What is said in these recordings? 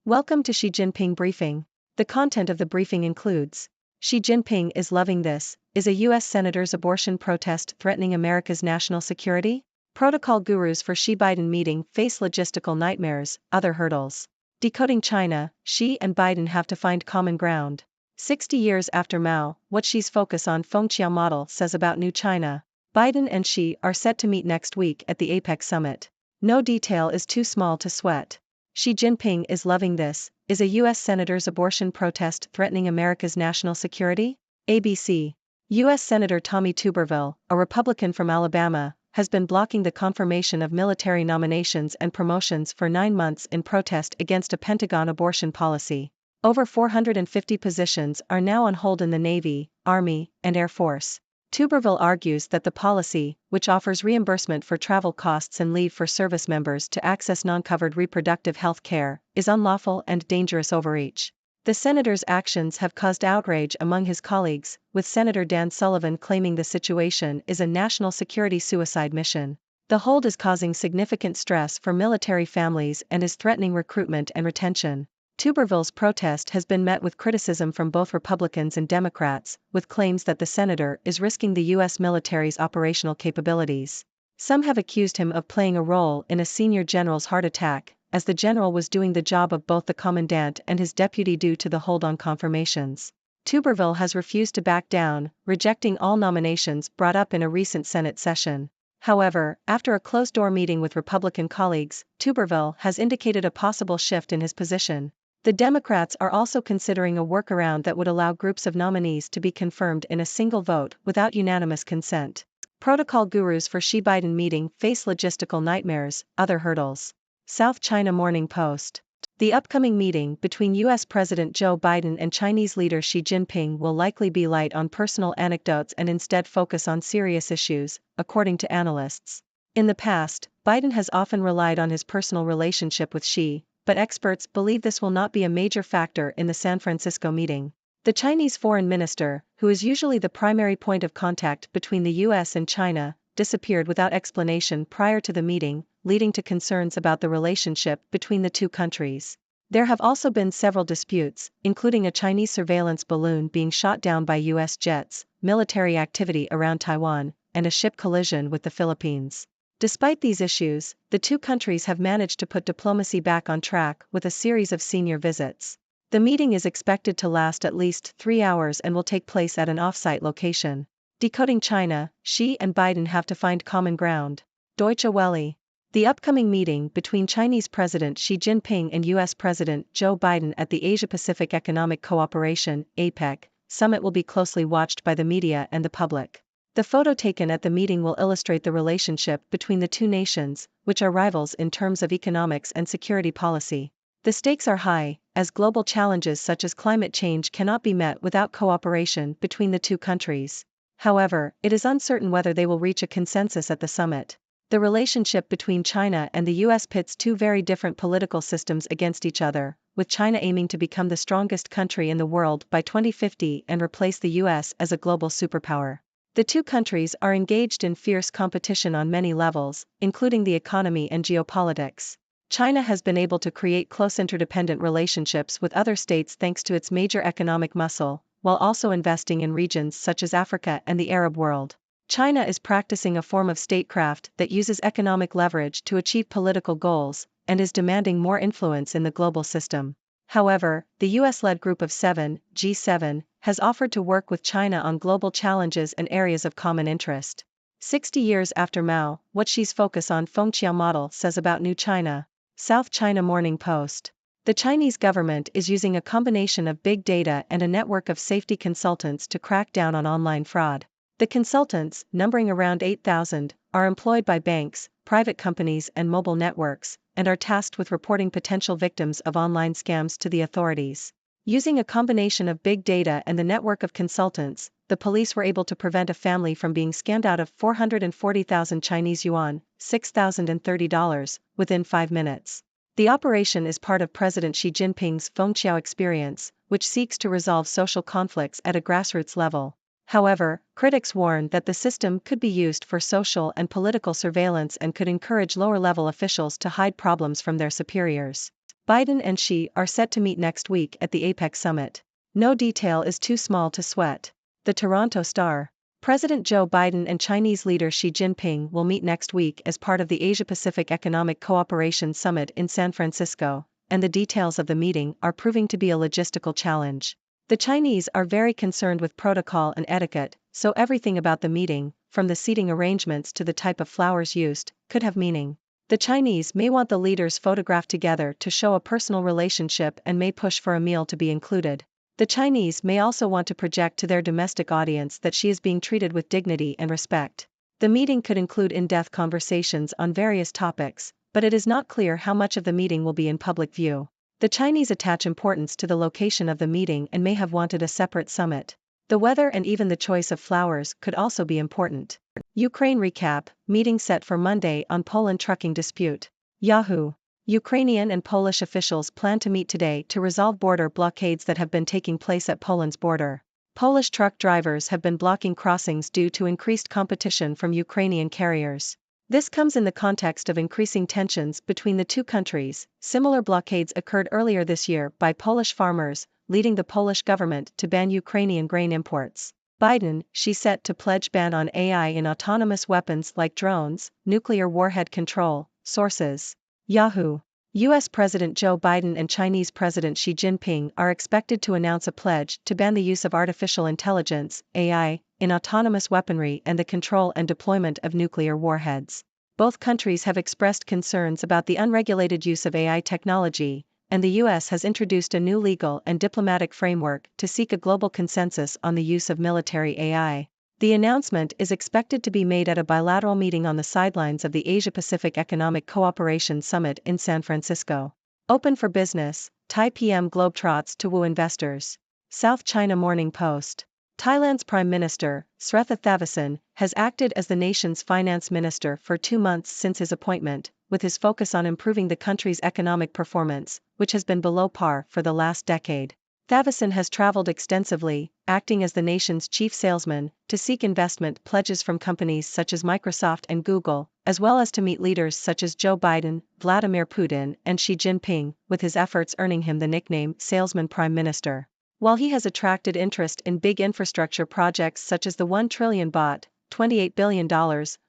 Welcome to Xi Jinping briefing. The content of the briefing includes: Xi Jinping is loving this. Is a U.S. senator's abortion protest threatening America's national security? Protocol gurus for Xi Biden meeting face logistical nightmares, other hurdles. Decoding China, Xi and Biden have to find common ground. 60 years after Mao, what Xi's focus on Fengqiao model says about new China. Biden and Xi are set to meet next week at the APEC summit. No detail is too small to sweat. Xi Jinping is loving this. Is a U.S. senator's abortion protest threatening America's national security? ABC. U.S. Senator Tommy Tuberville, a Republican from Alabama, has been blocking the confirmation of military nominations and promotions for 9 months in protest against a Pentagon abortion policy. Over 450 positions are now on hold in the Navy, Army, and Air Force. Tuberville argues that the policy, which offers reimbursement for travel costs and leave for service members to access non-covered reproductive health care, is unlawful and dangerous overreach. The senator's actions have caused outrage among his colleagues, with Senator Dan Sullivan claiming the situation is a national security suicide mission. The hold is causing significant stress for military families and is threatening recruitment and retention. Tuberville's protest has been met with criticism from both Republicans and Democrats, with claims that the senator is risking the U.S. military's operational capabilities. Some have accused him of playing a role in a senior general's heart attack, as the general was doing the job of both the commandant and his deputy due to the hold on confirmations. Tuberville has refused to back down, rejecting all nominations brought up in a recent Senate session. However, after a closed-door meeting with Republican colleagues, Tuberville has indicated a possible shift in his position. The Democrats are also considering a workaround that would allow groups of nominees to be confirmed in a single vote without unanimous consent. Protocol gurus for Xi Biden meeting face logistical nightmares, other hurdles. South China Morning Post. The upcoming meeting between U.S. President Joe Biden and Chinese leader Xi Jinping will likely be light on personal anecdotes and instead focus on serious issues, according to analysts. In the past, Biden has often relied on his personal relationship with Xi, but experts believe this will not be a major factor in the San Francisco meeting. The Chinese foreign minister, who is usually the primary point of contact between the U.S. and China, disappeared without explanation prior to the meeting, leading to concerns about the relationship between the two countries. There have also been several disputes, including a Chinese surveillance balloon being shot down by U.S. jets, military activity around Taiwan, and a ship collision with the Philippines. Despite these issues, the two countries have managed to put diplomacy back on track with a series of senior visits. The meeting is expected to last at least 3 hours and will take place at an off-site location. Decoding China, Xi and Biden have to find common ground. Deutsche Welle. The upcoming meeting between Chinese President Xi Jinping and U.S. President Joe Biden at the Asia-Pacific Economic Cooperation (APEC) summit will be closely watched by the media and the public. The photo taken at the meeting will illustrate the relationship between the two nations, which are rivals in terms of economics and security policy. The stakes are high, as global challenges such as climate change cannot be met without cooperation between the two countries. However, it is uncertain whether they will reach a consensus at the summit. The relationship between China and the U.S. pits two very different political systems against each other, with China aiming to become the strongest country in the world by 2050 and replace the U.S. as a global superpower. The two countries are engaged in fierce competition on many levels, including the economy and geopolitics. China has been able to create close interdependent relationships with other states thanks to its major economic muscle, while also investing in regions such as Africa and the Arab world. China is practicing a form of statecraft that uses economic leverage to achieve political goals, and is demanding more influence in the global system. However, the US-led Group of Seven, G7, has offered to work with China on global challenges and areas of common interest. 60 years after Mao, what Xi's focus on Fengqiao model says about new China. South China Morning Post. The Chinese government is using a combination of big data and a network of safety consultants to crack down on online fraud. The consultants, numbering around 8,000, are employed by banks, private companies and mobile networks, and are tasked with reporting potential victims of online scams to the authorities. Using a combination of big data and the network of consultants, the police were able to prevent a family from being scammed out of 440,000 Chinese yuan, $6,030, within 5 minutes. The operation is part of President Xi Jinping's Fengqiao experience, which seeks to resolve social conflicts at a grassroots level. However, critics warn that the system could be used for social and political surveillance and could encourage lower-level officials to hide problems from their superiors. Biden and Xi are set to meet next week at the APEC summit. No detail is too small to sweat. The Toronto Star. President Joe Biden and Chinese leader Xi Jinping will meet next week as part of the Asia-Pacific Economic Cooperation Summit in San Francisco, and the details of the meeting are proving to be a logistical challenge. The Chinese are very concerned with protocol and etiquette, so everything about the meeting, from the seating arrangements to the type of flowers used, could have meaning. The Chinese may want the leaders photographed together to show a personal relationship and may push for a meal to be included. The Chinese may also want to project to their domestic audience that she is being treated with dignity and respect. The meeting could include in-depth conversations on various topics, but it is not clear how much of the meeting will be in public view. The Chinese attach importance to the location of the meeting and may have wanted a separate summit. The weather and even the choice of flowers could also be important. Ukraine recap, meeting set for Monday on Poland trucking dispute. Yahoo! Ukrainian and Polish officials plan to meet today to resolve border blockades that have been taking place at Poland's border. Polish truck drivers have been blocking crossings due to increased competition from Ukrainian carriers. This comes in the context of increasing tensions between the two countries. Similar blockades occurred earlier this year by Polish farmers, leading the Polish government to ban Ukrainian grain imports. Biden, Xi set to pledge ban on AI in autonomous weapons like drones, nuclear warhead control, sources. Yahoo! U.S. President Joe Biden and Chinese President Xi Jinping are expected to announce a pledge to ban the use of artificial intelligence, AI, in autonomous weaponry and the control and deployment of nuclear warheads. Both countries have expressed concerns about the unregulated use of AI technology, and the U.S. has introduced a new legal and diplomatic framework to seek a global consensus on the use of military AI. The announcement is expected to be made at a bilateral meeting on the sidelines of the Asia-Pacific Economic Cooperation Summit in San Francisco. Open for business, Thai PM globetrots to woo investors. South China Morning Post. Thailand's Prime Minister, Srettha Thavisin, has acted as the nation's finance minister for 2 months since his appointment, with his focus on improving the country's economic performance, which has been below par for the last decade. Thavisin has traveled extensively, acting as the nation's chief salesman, to seek investment pledges from companies such as Microsoft and Google, as well as to meet leaders such as Joe Biden, Vladimir Putin, and Xi Jinping, with his efforts earning him the nickname Salesman Prime Minister. While he has attracted interest in big infrastructure projects such as the $1 trillion baht, $28 billion,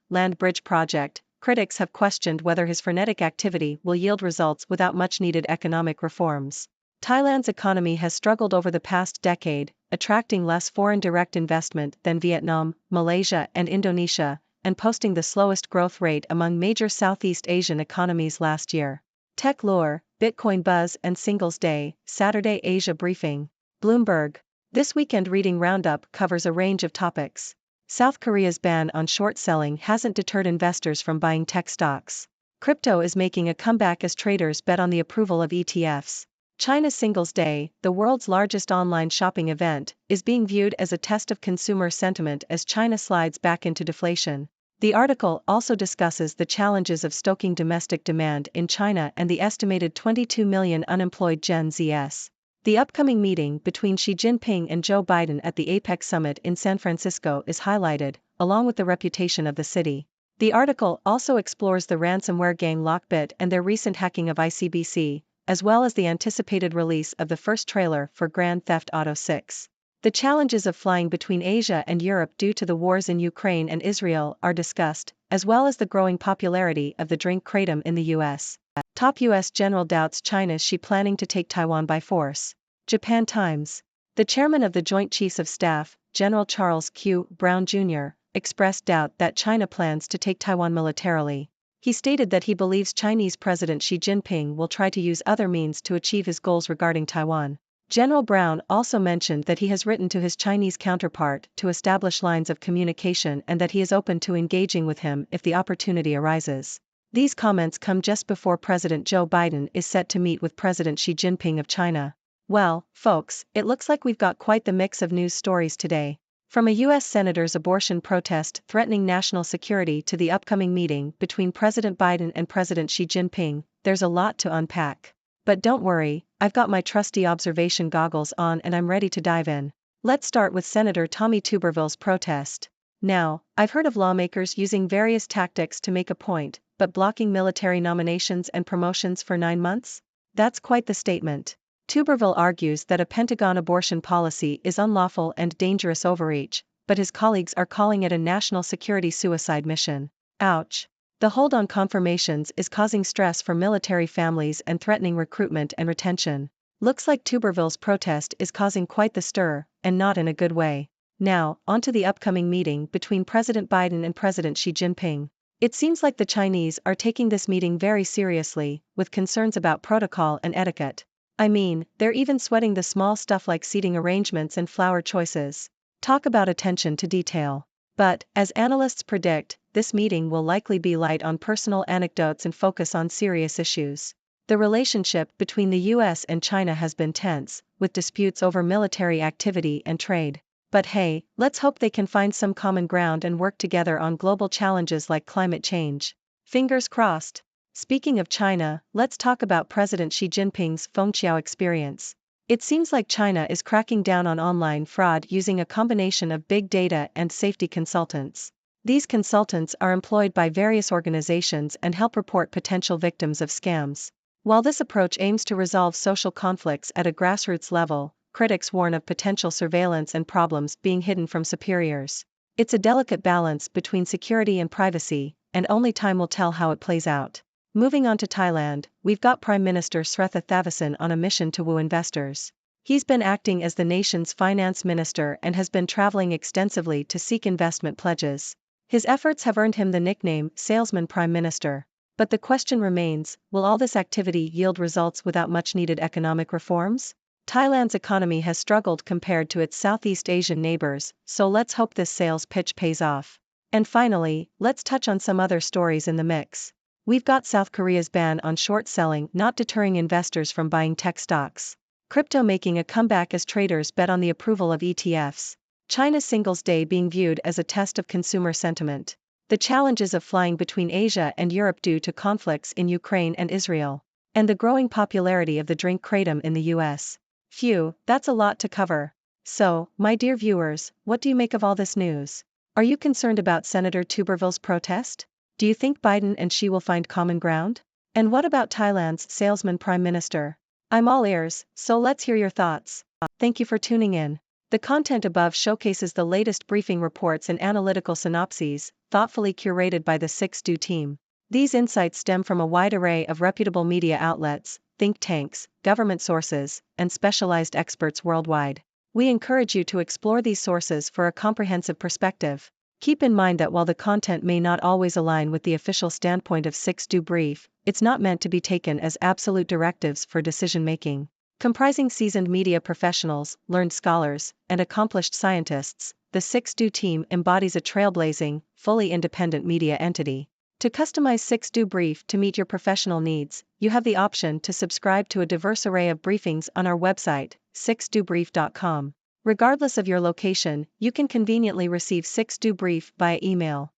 land bridge project, critics have questioned whether his frenetic activity will yield results without much-needed economic reforms. Thailand's economy has struggled over the past decade, attracting less foreign direct investment than Vietnam, Malaysia, and Indonesia, and posting the slowest growth rate among major Southeast Asian economies last year. Tech lure, Bitcoin buzz and Singles Day, Saturday Asia briefing. Bloomberg. This weekend reading roundup covers a range of topics. South Korea's ban on short selling hasn't deterred investors from buying tech stocks. Crypto is making a comeback as traders bet on the approval of ETFs. China's Singles Day, the world's largest online shopping event, is being viewed as a test of consumer sentiment as China slides back into deflation. The article also discusses the challenges of stoking domestic demand in China and the estimated 22 million unemployed Gen Zs. The upcoming meeting between Xi Jinping and Joe Biden at the APEC summit in San Francisco is highlighted, along with the reputation of the city. The article also explores the ransomware gang Lockbit and their recent hacking of ICBC, as well as the anticipated release of the first trailer for Grand Theft Auto 6. The challenges of flying between Asia and Europe due to the wars in Ukraine and Israel are discussed, as well as the growing popularity of the drink kratom in the U.S. Top U.S. general doubts China's Xi planning to take Taiwan by force. Japan Times. The chairman of the Joint Chiefs of Staff, General Charles Q. Brown Jr., expressed doubt that China plans to take Taiwan militarily. He stated that he believes Chinese President Xi Jinping will try to use other means to achieve his goals regarding Taiwan. General Brown also mentioned that he has written to his Chinese counterpart to establish lines of communication and that he is open to engaging with him if the opportunity arises. These comments come just before President Joe Biden is set to meet with President Xi Jinping of China. Well, folks, it looks like we've got quite the mix of news stories today. From a U.S. senator's abortion protest threatening national security to the upcoming meeting between President Biden and President Xi Jinping, there's a lot to unpack. But don't worry, I've got my trusty observation goggles on and I'm ready to dive in. Let's start with Senator Tommy Tuberville's protest. Now, I've heard of lawmakers using various tactics to make a point, but blocking military nominations and promotions for 9 months? That's quite the statement. Tuberville argues that a Pentagon abortion policy is unlawful and dangerous overreach, but his colleagues are calling it a national security suicide mission. Ouch. The hold on confirmations is causing stress for military families and threatening recruitment and retention. Looks like Tuberville's protest is causing quite the stir, and not in a good way. Now, on to the upcoming meeting between President Biden and President Xi Jinping. It seems like the Chinese are taking this meeting very seriously, with concerns about protocol and etiquette. I mean, they're even sweating the small stuff like seating arrangements and flower choices. Talk about attention to detail. But, as analysts predict, this meeting will likely be light on personal anecdotes and focus on serious issues. The relationship between the US and China has been tense, with disputes over military activity and trade. But hey, let's hope they can find some common ground and work together on global challenges like climate change. Fingers crossed. Speaking of China, let's talk about President Xi Jinping's Fengqiao experience. It seems like China is cracking down on online fraud using a combination of big data and safety consultants. These consultants are employed by various organizations and help report potential victims of scams. While this approach aims to resolve social conflicts at a grassroots level, critics warn of potential surveillance and problems being hidden from superiors. It's a delicate balance between security and privacy, and only time will tell how it plays out. Moving on to Thailand, we've got Prime Minister Srettha Thavisin on a mission to woo investors. He's been acting as the nation's finance minister and has been traveling extensively to seek investment pledges. His efforts have earned him the nickname Salesman Prime Minister. But the question remains, will all this activity yield results without much needed economic reforms? Thailand's economy has struggled compared to its Southeast Asian neighbors, so let's hope this sales pitch pays off. And finally, let's touch on some other stories in the mix. We've got South Korea's ban on short selling not deterring investors from buying tech stocks. Crypto making a comeback as traders bet on the approval of ETFs. China's Singles Day being viewed as a test of consumer sentiment. The challenges of flying between Asia and Europe due to conflicts in Ukraine and Israel. And the growing popularity of the drink kratom in the US. Phew, that's a lot to cover. So, my dear viewers, what do you make of all this news? Are you concerned about Senator Tuberville's protest? Do you think Biden and Xi will find common ground? And what about Thailand's salesman prime minister? I'm all ears, so let's hear your thoughts. Thank you for tuning in. The content above showcases the latest briefing reports and analytical synopses, thoughtfully curated by the 6Do team. These insights stem from a wide array of reputable media outlets, think tanks, government sources, and specialized experts worldwide. We encourage you to explore these sources for a comprehensive perspective. Keep in mind that while the content may not always align with the official standpoint of 6Do Brief, it's not meant to be taken as absolute directives for decision-making. Comprising seasoned media professionals, learned scholars, and accomplished scientists, the 6Do team embodies a trailblazing, fully independent media entity. To customize 6Do Brief to meet your professional needs, you have the option to subscribe to a diverse array of briefings on our website, 6dobrief.com. Regardless of your location, you can conveniently receive 6Do Brief via email.